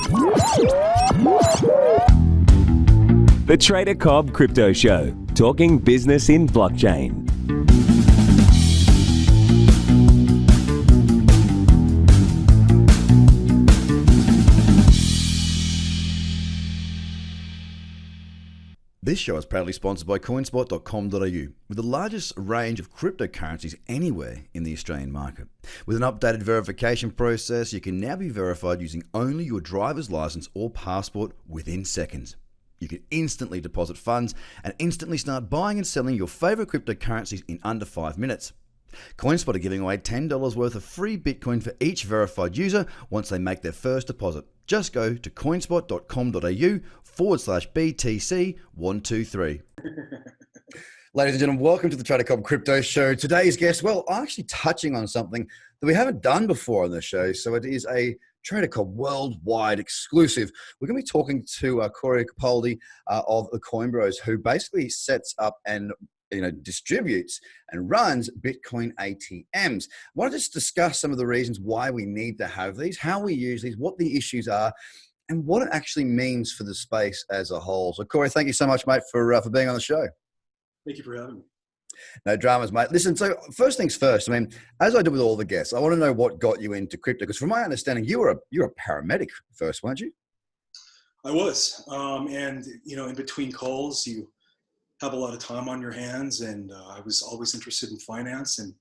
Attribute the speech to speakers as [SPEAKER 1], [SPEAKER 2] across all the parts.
[SPEAKER 1] The Trader Cobb Crypto Show, talking business in blockchain.
[SPEAKER 2] This show is proudly sponsored by coinspot.com.au, with the largest range of cryptocurrencies anywhere in the Australian market. With an updated verification process, you can now be verified using only your driver's license or passport within seconds. You can instantly deposit funds and instantly start buying and selling your favorite cryptocurrencies in under 5 minutes. CoinSpot are giving away $10 worth of free Bitcoin for each verified user once they make their first deposit. Just go to coinspot.com.au/BTC123. Ladies and gentlemen, welcome to the Trader Cobb Crypto Show. Today's guest, well, I'm actually touching on something that we haven't done before on the show, so it is a Trader Cobb worldwide exclusive. We're going to be talking to Cory Capaldi of the Coin Bros, who basically sets up and distributes and runs Bitcoin ATMs. I want to just discuss some of the reasons why we need to have these, how we use these, what the issues are, and what it actually means for the space as a whole. So, Cory, thank you so much, mate, for being on the show.
[SPEAKER 3] Thank you for having me.
[SPEAKER 2] No dramas, mate. Listen, so first things first, I mean, as I do with all the guests, I want to know what got you into crypto, because from my understanding, you're a paramedic first, weren't you?
[SPEAKER 3] I was, and in between calls, you have a lot of time on your hands, and I was always interested in finance. And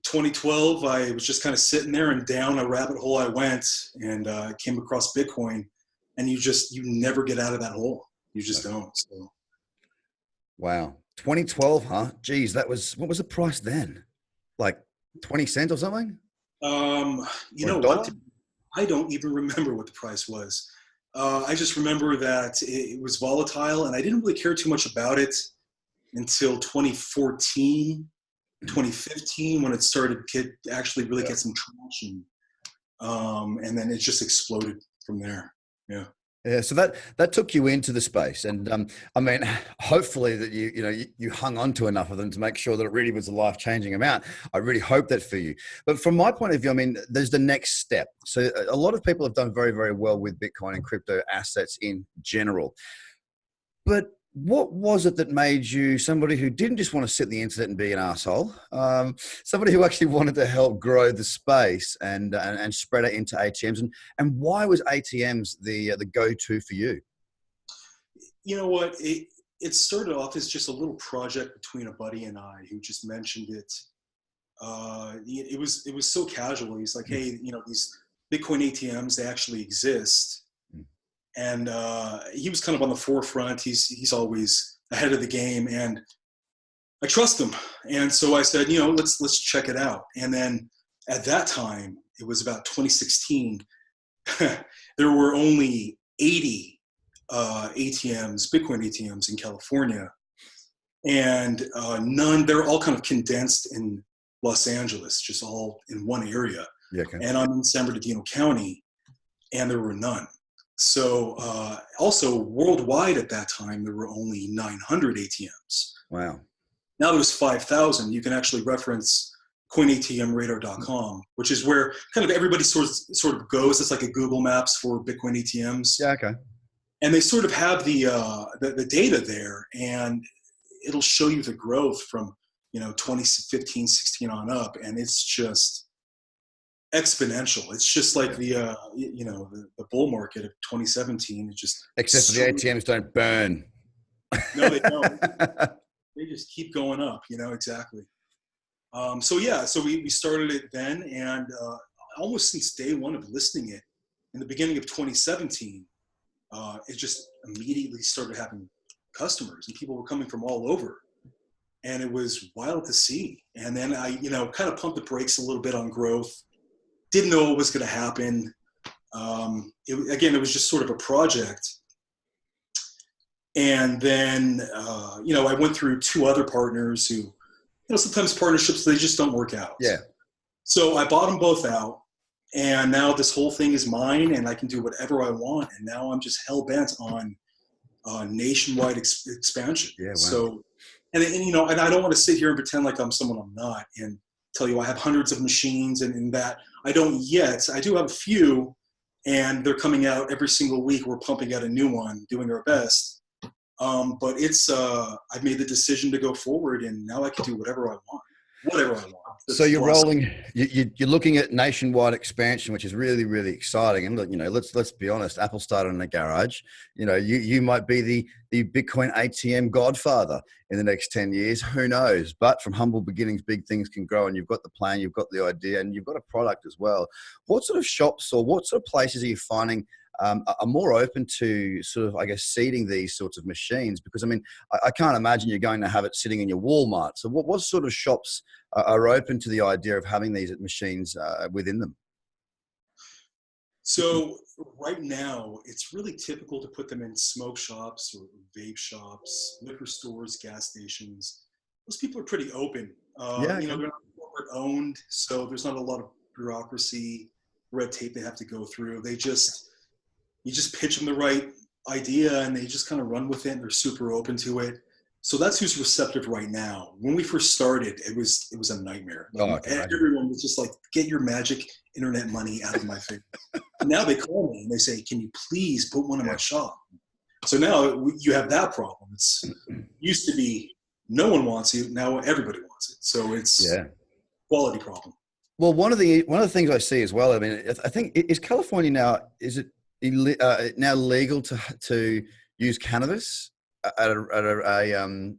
[SPEAKER 3] 2012, I was just kind of sitting there, and down a rabbit hole I went, and came across Bitcoin, and you never get out of that hole. You just don't. So.
[SPEAKER 2] Wow. 2012, huh? Geez, what was the price then? Like 20 cents or something?
[SPEAKER 3] You know what? I don't even remember what the price was. I just remember that it was volatile, and I didn't really care too much about it until 2014, 2015, when it started to actually really get some traction. And then it just exploded from there. Yeah.
[SPEAKER 2] Yeah, so that took you into the space, and I mean, hopefully that you hung on to enough of them to make sure that it really was a life-changing amount. I really hope that for you. But from my point of view, I mean, there's the next step. So a lot of people have done very, very well with Bitcoin and crypto assets in general. But what was it that made you somebody who didn't just want to sit on the internet and be an asshole, somebody who actually wanted to help grow the space and spread it into ATMs? And why was ATMs the go-to for you?
[SPEAKER 3] You know what? It started off as just a little project between a buddy and I, who just mentioned it. It was so casual. He's like, hey, these Bitcoin ATMs, they actually exist. And he was kind of on the forefront. He's always ahead of the game, and I trust him. And so I said, let's check it out. And then at that time, it was about 2016. There were only 80 ATMs, Bitcoin ATMs in California, and they're all kind of condensed in Los Angeles, just all in one area.
[SPEAKER 2] Yeah, okay.
[SPEAKER 3] And I'm in San Bernardino County, and there were none. So also worldwide at that time, there were only 900 ATMs.
[SPEAKER 2] Wow.
[SPEAKER 3] Now there's 5,000. You can actually reference coinatmradar.com, which is where kind of everybody sort of goes. It's like a Google Maps for Bitcoin ATMs.
[SPEAKER 2] Yeah, okay.
[SPEAKER 3] And they sort of have the data there, and it'll show you the growth from 2015, 16 on up, and it's just exponential. It's just like the bull market of 2017. It just
[SPEAKER 2] except for the ATMs don't burn.
[SPEAKER 3] No, they don't. They just keep going up. Exactly. So we started it then, and almost since day one of listing it in the beginning of 2017, it just immediately started having customers, and people were coming from all over, and it was wild to see. And then I kind of pumped the brakes a little bit on growth. Didn't know what was going to happen. It was just sort of a project. And then, I went through two other partners who, sometimes partnerships, they just don't work out.
[SPEAKER 2] Yeah.
[SPEAKER 3] So I bought them both out, and now this whole thing is mine, and I can do whatever I want. And now I'm just hell bent on nationwide expansion.
[SPEAKER 2] Yeah. Wow.
[SPEAKER 3] So, and I don't want to sit here and pretend like I'm someone I'm not, and tell you I have hundreds of machines and that I don't yet. I do have a few, and they're coming out every single week. We're pumping out a new one, doing our best. But it's I've made the decision to go forward, and now I can do whatever I want. Whatever I want.
[SPEAKER 2] So you're rolling. You're looking at nationwide expansion, which is really, really exciting. And you know, let's be honest. Apple started in a garage. You know, you might be the Bitcoin ATM godfather in the next 10 years. Who knows? But from humble beginnings, big things can grow. And you've got the plan, you've got the idea, and you've got a product as well. What sort of shops or what sort of places are you finding are more open to sort of, I guess, seeding these sorts of machines? Because I mean, I can't imagine you're going to have it sitting in your Walmart. So what sort of shops are open to the idea of having these machines within them?
[SPEAKER 3] So right now, it's really typical to put them in smoke shops or vape shops, liquor stores, gas stations. Those people are pretty open.
[SPEAKER 2] Yeah,
[SPEAKER 3] You know,
[SPEAKER 2] okay.
[SPEAKER 3] they're not corporate owned, so there's not a lot of bureaucracy, red tape they have to go through. You just pitch them the right idea, and they just kind of run with it. And they're super open to it. So that's who's receptive right now. When we first started, it was a nightmare.
[SPEAKER 2] Oh, I can imagine.
[SPEAKER 3] Everyone was just like, "Get your magic internet money out of my face." Now they call me and they say, "Can you please put one in my shop?" So now you have that problem. It's used to be no one wants it. Now everybody wants it. So it's quality problem.
[SPEAKER 2] Well, one of the things I see as well. I mean, I think is California now. Is it now legal to use cannabis at a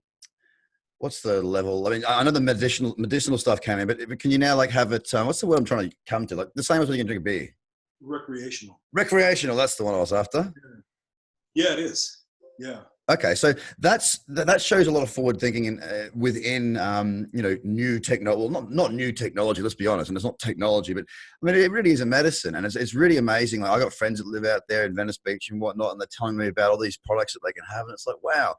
[SPEAKER 2] what's the level? I mean, I know the medicinal stuff came in, but can you now like have it? What's the word I'm trying to come to? Like the same as when you can drink a beer.
[SPEAKER 3] Recreational.
[SPEAKER 2] Recreational. That's the one I was after.
[SPEAKER 3] Yeah, it is. Yeah.
[SPEAKER 2] Okay, so that shows a lot of forward thinking within you know, new technology. Well, not new technology. Let's be honest, and it's not technology, but I mean it really is a medicine, and it's really amazing. Like I got friends that live out there in Venice Beach and whatnot, and they're telling me about all these products that they can have, and it's like wow.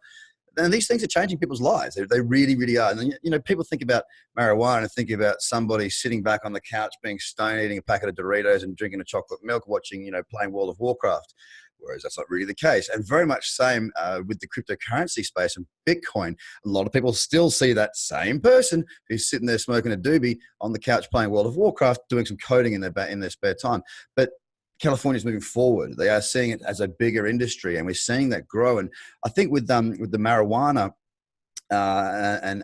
[SPEAKER 2] And these things are changing people's lives. They really, really are. And you know, people think about marijuana and think about somebody sitting back on the couch, being stoned, eating a packet of Doritos and drinking a chocolate milk, watching, you know, playing World of Warcraft. Whereas that's not really the case. And very much same with the cryptocurrency space and Bitcoin. A lot of people still see that same person who's sitting there smoking a doobie on the couch playing World of Warcraft, doing some coding in their spare time. But California is moving forward. They are seeing it as a bigger industry, and we're seeing that grow. And I think with the marijuana and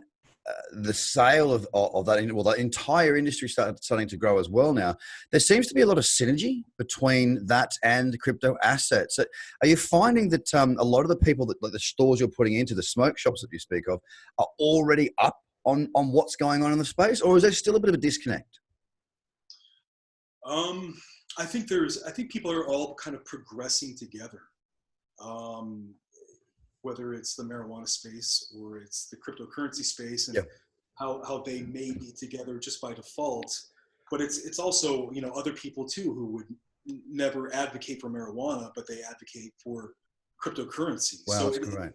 [SPEAKER 2] the sale of that, well, the entire industry starting to grow as well now. There seems to be a lot of synergy between that and crypto assets. Are you finding that a lot of the people that, like the stores you're putting into, the smoke shops that you speak of, are already up on what's going on in the space, or is there still a bit of a disconnect?
[SPEAKER 3] I think people are all kind of progressing together. Whether it's the marijuana space or it's the cryptocurrency space, and how they may be together just by default. But it's also, you know, other people too who would never advocate for marijuana, but they advocate for cryptocurrency.
[SPEAKER 2] Wow,
[SPEAKER 3] So
[SPEAKER 2] that's great.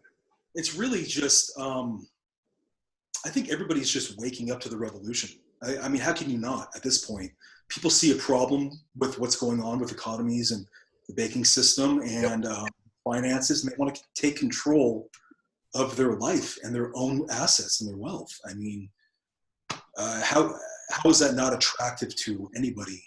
[SPEAKER 3] it's really just, I think everybody's just waking up to the revolution. I mean, how can you not at this point? People see a problem with what's going on with economies and the banking system and finances, and they want to take control of their life and their own assets and their wealth. I mean, how is that not attractive to anybody?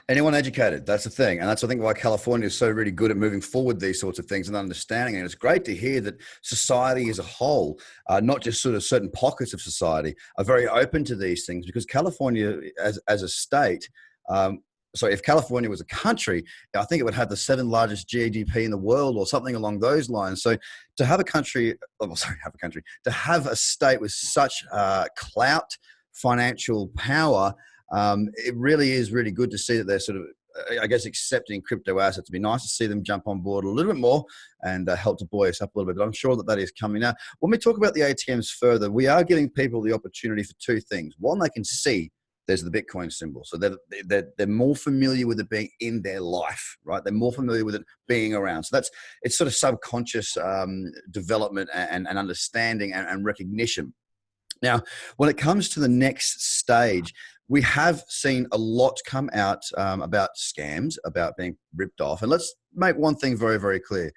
[SPEAKER 2] Anyone educated, that's the thing. And that's, I think, why California is so really good at moving forward these sorts of things and understanding. And it's great to hear that society as a whole, not just sort of certain pockets of society, are very open to these things, because California as a state, so if California was a country, I think it would have the 7th largest GDP in the world or something along those lines. So to have to have a state with such clout, financial power, it really is really good to see that they're sort of, I guess, accepting crypto assets. It'd be nice to see them jump on board a little bit more and help to buoy us up a little bit. But I'm sure that is coming. Now, when we talk about the ATMs further, we are giving people the opportunity for two things. One, they can see there's the Bitcoin symbol. So they're more familiar with it being in their life, right? They're more familiar with it being around. So it's sort of subconscious development and understanding and recognition. Now, when it comes to the next stage, we have seen a lot come out about scams, about being ripped off. And let's make one thing very, very clear.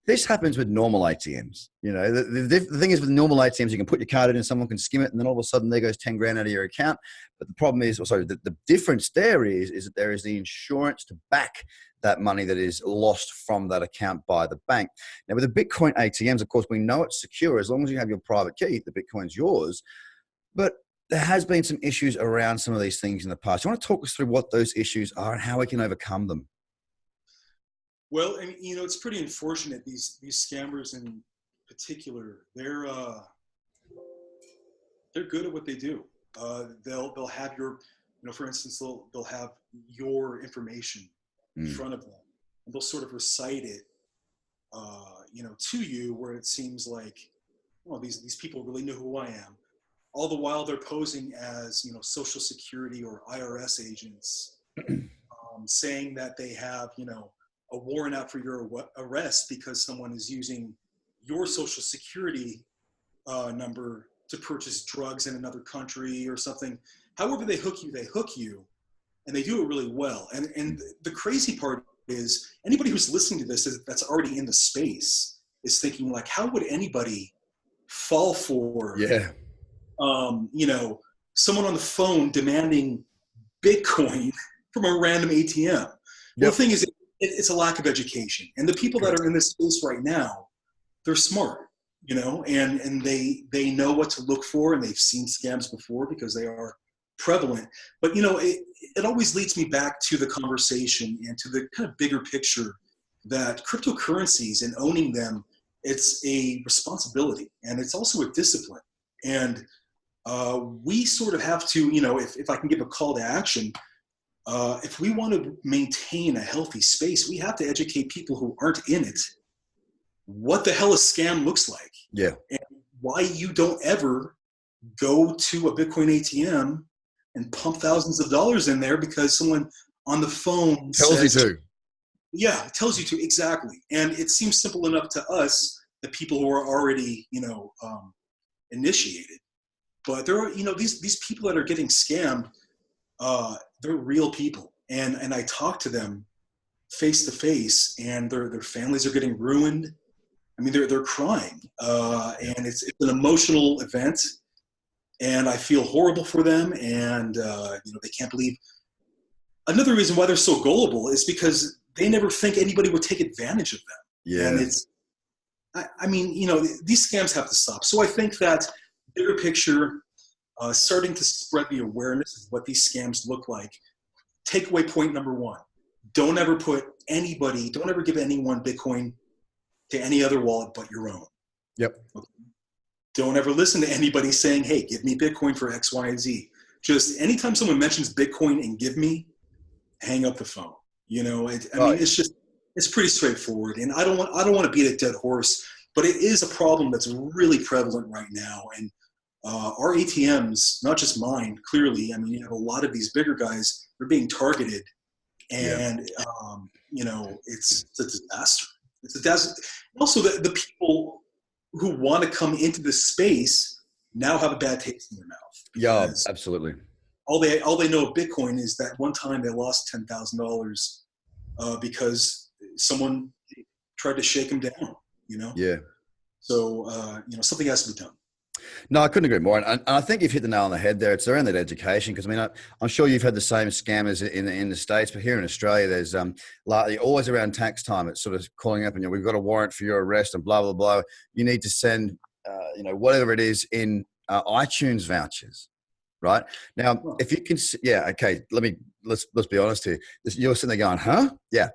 [SPEAKER 2] This happens with normal ATMs. You know, the thing is with normal ATMs, you can put your card in and someone can skim it, and then all of a sudden there goes 10 grand out of your account. But the problem is, the difference there is that there is the insurance to back that money that is lost from that account by the bank. Now, with the Bitcoin ATMs, of course, we know it's secure as long as you have your private key. The Bitcoin's yours. But there has been some issues around some of these things in the past. You want to talk us through what those issues are and how we can overcome them?
[SPEAKER 3] Well, and it's pretty unfortunate. These scammers in particular, they're good at what they do. They'll have your, for instance, they'll have your information in front of them, and they'll sort of recite it, to you, where it seems like, well, these people really know who I am. All the while they're posing as, Social Security or IRS agents, saying that they have, a warrant out for your arrest because someone is using your Social Security number to purchase drugs in another country or something. However they hook you, and they do it really well. And the crazy part is anybody who's listening to this that's already in the space is thinking like, how would anybody fall for, someone on the phone demanding Bitcoin from a random ATM? Well, the thing is, it's a lack of education. And the people that are in this space right now, they're smart, and they know what to look for, and they've seen scams before because they are prevalent. But, it always leads me back to the conversation and to the kind of bigger picture that cryptocurrencies and owning them, it's a responsibility and it's also a discipline. And we sort of have to, if I can give a call to action, if we want to maintain a healthy space, we have to educate people who aren't in it what the hell a scam looks like.
[SPEAKER 2] Yeah.
[SPEAKER 3] And why you don't ever go to a Bitcoin ATM and pump thousands of dollars in there because someone on the phone
[SPEAKER 2] tells you to.
[SPEAKER 3] Yeah, it tells you to, exactly. And it seems simple enough to us, the people who are already, initiated. But there are, these people that are getting scammed, they're real people. And I talk to them face to face, and their families are getting ruined. I mean, they're crying, and it's an emotional event, and I feel horrible for them. And they can't believe. Another reason why they're so gullible is because they never think anybody would take advantage of them.
[SPEAKER 2] Yeah.
[SPEAKER 3] And these scams have to stop. So I think that bigger picture, starting to spread the awareness of what these scams look like. Takeaway point number one: don't ever give anyone Bitcoin to any other wallet but your own.
[SPEAKER 2] Yep.
[SPEAKER 3] Okay? Don't ever listen to anybody saying, hey, give me Bitcoin for X, Y, and Z. Just anytime someone mentions Bitcoin and give me, hang up the phone. It's pretty straightforward. And I don't want to beat a dead horse, but it is a problem that's really prevalent right now. And our ATMs, not just mine, clearly, you have a lot of these bigger guys, they're being targeted. And, it's a disaster. It's a disaster. Also, the people who want to come into the space now have a bad taste in their mouth.
[SPEAKER 2] Yeah, absolutely.
[SPEAKER 3] All they know of Bitcoin is that one time they lost $10,000 because someone tried to shake them down,
[SPEAKER 2] Yeah.
[SPEAKER 3] So, something has to be done.
[SPEAKER 2] No, I couldn't agree more. And I think you've hit the nail on the head there. It's around that education. Because, I'm sure you've had the same scammers in the States, but here in Australia, there's always around tax time. It's sort of calling up and, we've got a warrant for your arrest and blah, blah, blah. You need to send, whatever it is in iTunes vouchers. Right now, if you can, let's be honest here. You're sitting there going, huh? Yeah.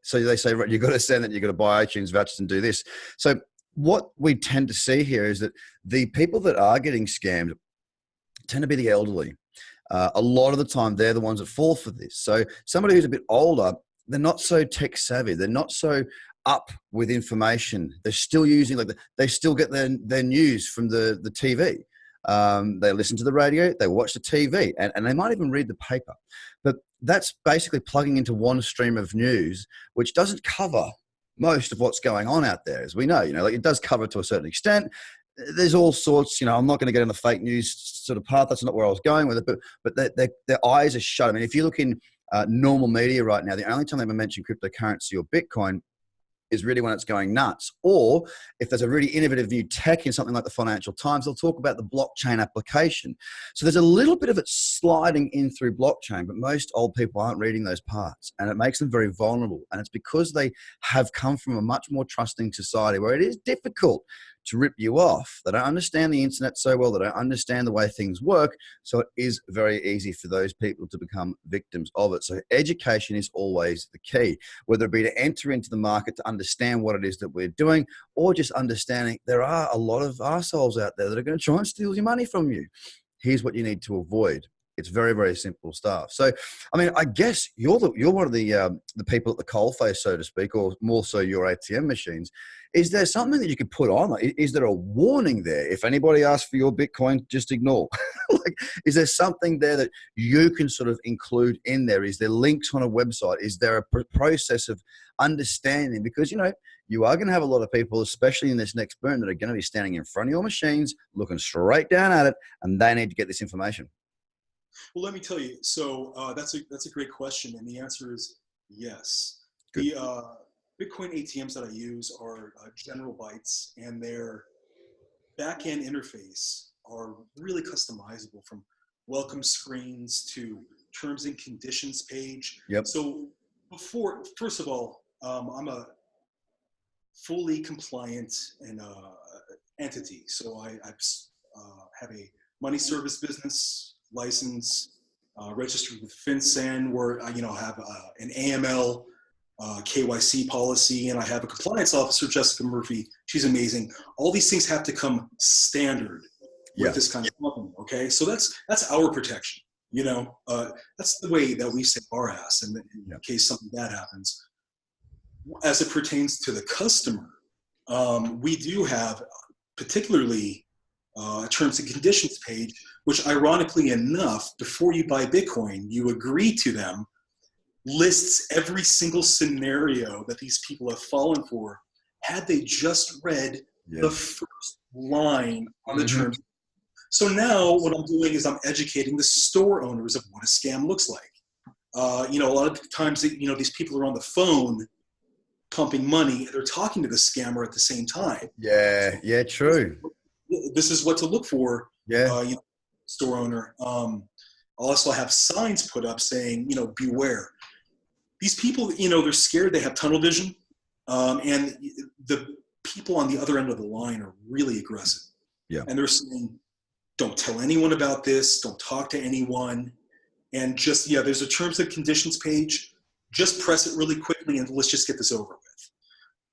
[SPEAKER 2] So they say, right, you've got to send that. You've got to buy iTunes vouchers and do this. So what we tend to see here is that the people that are getting scammed tend to be the elderly. A lot of the time, they're the ones that fall for this. So somebody who's a bit older, they're not so tech savvy. They're not so up with information. They're still using they still get their news from the TV. They listen to the radio, they watch the TV, and they might even read the paper. But that's basically plugging into one stream of news, which doesn't cover most of what's going on out there, as we know. It does cover to a certain extent. There's all sorts, I'm not going to get in the fake news sort of path. That's not where I was going with it. But their eyes are shut. If you look in normal media right now, the only time they ever mention cryptocurrency or Bitcoin is really when it's going nuts. Or if there's a really innovative new tech in something like the Financial Times, they'll talk about the blockchain application. So there's a little bit of it sliding in through blockchain, but most old people aren't reading those parts, and it makes them very vulnerable. And it's because they have come from a much more trusting society where it is difficult to rip you off. They don't understand the internet so well. They don't understand the way things work. So it is very easy for those people to become victims of it. So education is always the key, whether it be to enter into the market to understand what it is that we're doing, or just understanding there are a lot of arseholes out there that are going to try and steal your money from you. Here's what you need to avoid. It's very, very simple stuff. So, I mean, I guess you're one of the people at the coalface, so to speak, or more so your ATM machines. Is there something that you could put on? Like, is there a warning there? If anybody asks for your Bitcoin, just ignore. Like, is there something there that you can sort of include in there? Is there links on a website? Is there a process of understanding? Because, you know, you are going to have a lot of people, especially in this next boom, that are going to be standing in front of your machines, looking straight down at it, and they need to get this information.
[SPEAKER 3] Well, let me tell you. So that's a great question, and the answer is yes.
[SPEAKER 2] Good.
[SPEAKER 3] The Bitcoin ATMs that I use are General Bytes, and their back-end interface are really customizable, from welcome screens to terms and conditions page.
[SPEAKER 2] Yep.
[SPEAKER 3] So first of all, I'm a fully compliant entity. So I have a money service business license, registered with FinCEN, where I have an AML KYC policy, and I have a compliance officer, Jessica Murphy. She's amazing. All these things have to come standard with this kind of company. Okay, so that's our protection. That's the way that we save our ass in case something bad happens. As it pertains to the customer, we do have particularly a terms and conditions page, which ironically enough, before you buy Bitcoin, you agree to them, lists every single scenario that these people have fallen for had they just read the first line on the terms. So now what I'm doing is I'm educating the store owners of what a scam looks like. A lot of times, these people are on the phone pumping money, and they're talking to the scammer at the same time.
[SPEAKER 2] Yeah, true.
[SPEAKER 3] This is what to look for. Store owner. I'll also have signs put up saying, beware. These people, they're scared. They have tunnel vision, and the people on the other end of the line are really aggressive. Yeah, and they're saying, "Don't tell anyone about this. Don't talk to anyone." And just there's a terms and conditions page. Just press it really quickly, and let's just get this over with.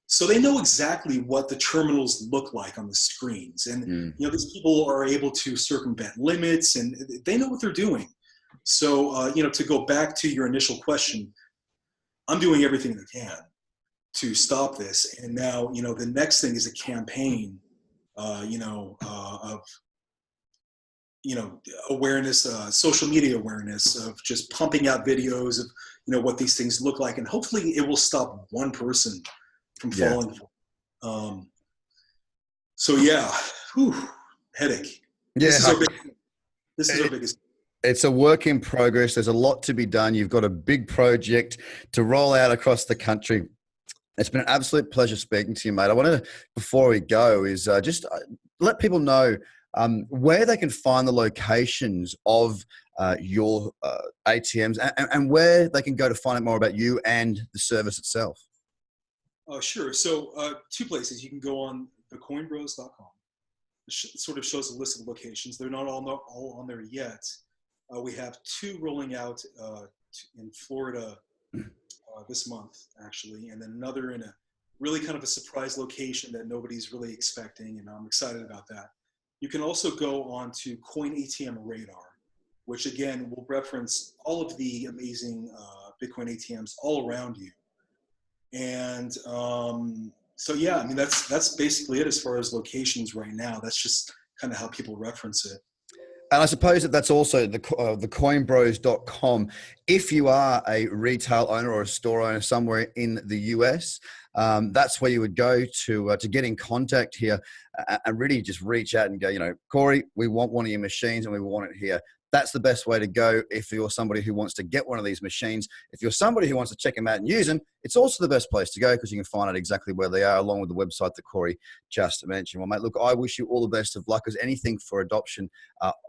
[SPEAKER 3] So they know exactly what the terminals look like on the screens. And, these people are able to circumvent limits, and they know what they're doing. So, to go back to your initial question, I'm doing everything I can to stop this. And now, the next thing is a campaign, of awareness, social media awareness, of just pumping out videos of, what these things look like. And hopefully it will stop one person from falling for. Headache. This is our biggest.
[SPEAKER 2] It's a work in progress. There's a lot to be done. You've got a big project to roll out across the country. It's been an absolute pleasure speaking to you, mate. I wanted to, before we go, is just let people know where they can find the locations of your ATMs and where they can go to find out more about you and the service itself.
[SPEAKER 3] Sure. So 2 places. You can go on thecoinbros.com. It sort of shows a list of locations. They're not all on there yet. We have 2 rolling out in Florida this month, actually, and then another in a really kind of a surprise location that nobody's really expecting, and I'm excited about that. You can also go on to Coin ATM Radar, which again will reference all of the amazing Bitcoin ATMs all around you. And that's basically it as far as locations right now. That's just kind of how people reference it.
[SPEAKER 2] And I suppose that's also the coinbros.com. If you are a retail owner or a store owner somewhere in the US, that's where you would go to get in contact here and really just reach out and go, Cory, we want one of your machines and we want it here. That's the best way to go if you're somebody who wants to get one of these machines. If you're somebody who wants to check them out and use them, it's also the best place to go because you can find out exactly where they are, along with the website that Cory just mentioned. Well, mate, look, I wish you all the best of luck, as anything for adoption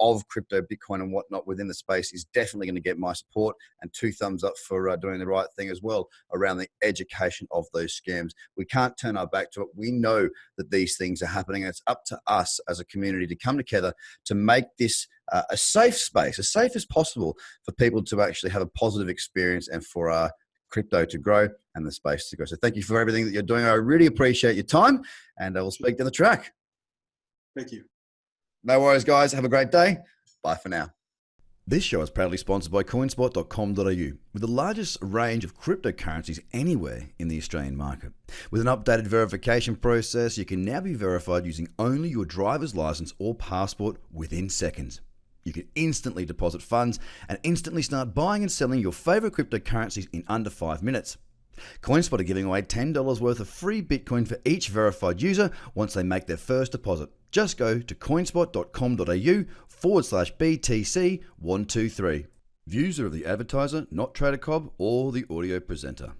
[SPEAKER 2] of crypto, Bitcoin and whatnot within the space is definitely going to get my support, and 2 thumbs up for doing the right thing as well around the education of those scams. We can't turn our back to it. We know that these things are happening, and it's up to us as a community to come together to make this a safe space, as safe as possible for people to actually have a positive experience and for crypto to grow and the space to grow. So thank you for everything that you're doing. I really appreciate your time, and I will speak down the track.
[SPEAKER 3] Thank you.
[SPEAKER 2] No worries, guys. Have a great day. Bye for now. This show is proudly sponsored by coinspot.com.au, with the largest range of cryptocurrencies anywhere in the Australian market. With an updated verification process, you can now be verified using only your driver's license or passport within seconds. You can instantly deposit funds and instantly start buying and selling your favorite cryptocurrencies in under 5 minutes. CoinSpot are giving away $10 worth of free Bitcoin for each verified user once they make their first deposit. Just go to coinspot.com.au/BTC123. Views are of the advertiser, not Trader Cobb or the audio presenter.